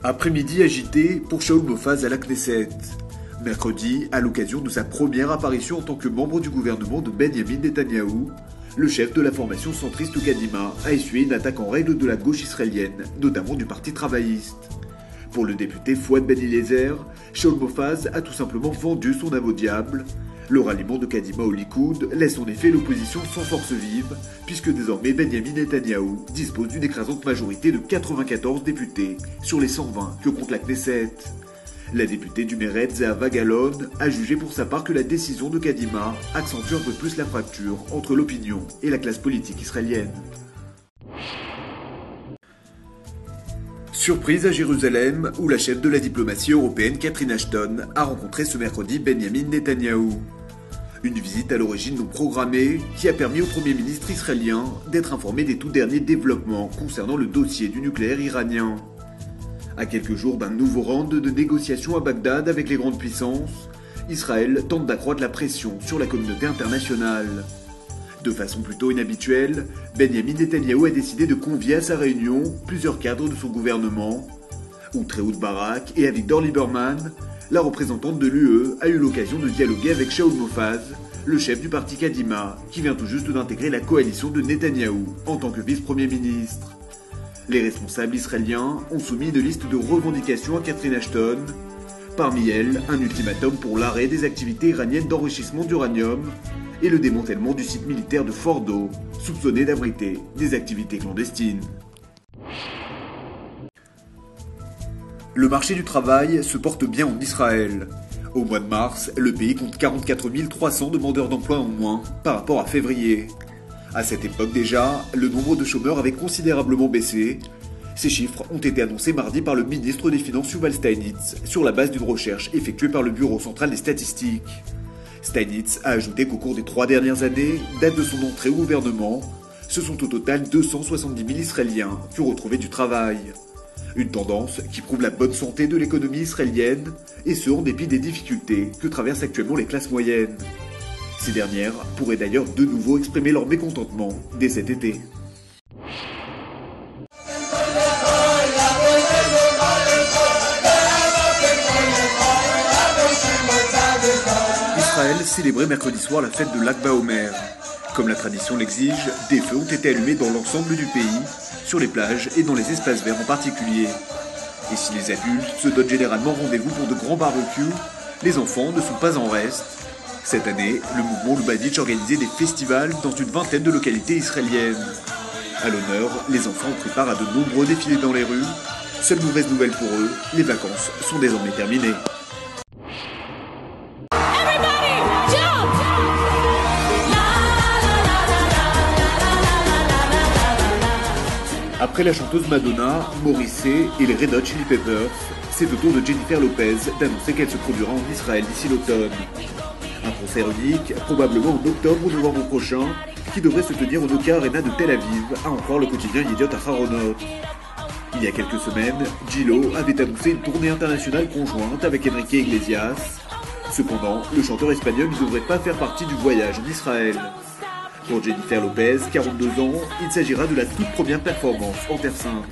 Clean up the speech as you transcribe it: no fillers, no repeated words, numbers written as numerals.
Après-midi agité pour Shaul Mofaz à la Knesset. Mercredi, à l'occasion de sa première apparition en tant que membre du gouvernement de Benyamin Netanyahou, le chef de la formation centriste Kadima a essuyé une attaque en règle de la gauche israélienne, notamment du Parti travailliste. Pour le député Fouad Ben Eliezer, Shaul Mofaz a tout simplement vendu son âme au diable. Le ralliement de Kadima au Likoud laisse en effet l'opposition sans force vive, puisque désormais Benyamin Netanyahou dispose d'une écrasante majorité de 94 députés sur les 120 que compte la Knesset. La députée du Meretz, Zehava Galon, a jugé pour sa part que la décision de Kadima accentue un peu plus la fracture entre l'opinion et la classe politique israélienne. Surprise à Jérusalem, où la chef de la diplomatie européenne Catherine Ashton a rencontré ce mercredi Benyamin Netanyahou. Une visite à l'origine non programmée qui a permis au Premier ministre israélien d'être informé des tout derniers développements concernant le dossier du nucléaire iranien. À quelques jours d'un nouveau round de négociations à Bagdad avec les grandes puissances, Israël tente d'accroître la pression sur la communauté internationale. De façon plutôt inhabituelle, Benyamin Netanyahou a décidé de convier à sa réunion plusieurs cadres de son gouvernement. Outre Ehud Barak et Avigdor Lieberman, la représentante de l'UE a eu l'occasion de dialoguer avec Shaul Mofaz, le chef du parti Kadima, qui vient tout juste d'intégrer la coalition de Netanyahou en tant que vice-premier ministre. Les responsables israéliens ont soumis une liste de revendications à Catherine Ashton. Parmi elles, un ultimatum pour l'arrêt des activités iraniennes d'enrichissement d'uranium et le démantèlement du site militaire de Fordo, soupçonné d'abriter des activités clandestines. Le marché du travail se porte bien en Israël. Au mois de mars, le pays compte 44 300 demandeurs d'emploi en moins par rapport à février. À cette époque déjà, le nombre de chômeurs avait considérablement baissé. Ces chiffres ont été annoncés mardi par le ministre des Finances Yuval Steinitz sur la base d'une recherche effectuée par le Bureau central des statistiques. Steinitz a ajouté qu'au cours des 3 dernières années, date de son entrée au gouvernement, ce sont au total 270 000 Israéliens qui ont retrouvé du travail. Une tendance qui prouve la bonne santé de l'économie israélienne, et ce en dépit des difficultés que traversent actuellement les classes moyennes. Ces dernières pourraient d'ailleurs de nouveau exprimer leur mécontentement dès cet été. Israël célébrait mercredi soir la fête de Lag BaOmer. Comme la tradition l'exige, des feux ont été allumés dans l'ensemble du pays, sur les plages et dans les espaces verts en particulier. Et si les adultes se donnent généralement rendez-vous pour de grands barbecues, les enfants ne sont pas en reste. Cette année, le mouvement Lubavitch organisait des festivals dans une vingtaine de localités israéliennes. À l'honneur, les enfants ont pris part à de nombreux défilés dans les rues. Seule mauvaise nouvelle pour eux, les vacances sont désormais terminées. Après la chanteuse Madonna, Morrissey et les Red Hot Chili Peppers, c'est au tour de Jennifer Lopez d'annoncer qu'elle se produira en Israël d'ici l'automne. Un concert unique, probablement en octobre ou novembre prochain, qui devrait se tenir au Nokia Arena de Tel Aviv, à en croire le quotidien Yediot Aharonot. Il y a quelques semaines, J-Lo avait annoncé une tournée internationale conjointe avec Enrique Iglesias. Cependant, le chanteur espagnol ne devrait pas faire partie du voyage en Israël. Pour Jennifer Lopez, 42 ans, il s'agira de la toute première performance en Terre Sainte.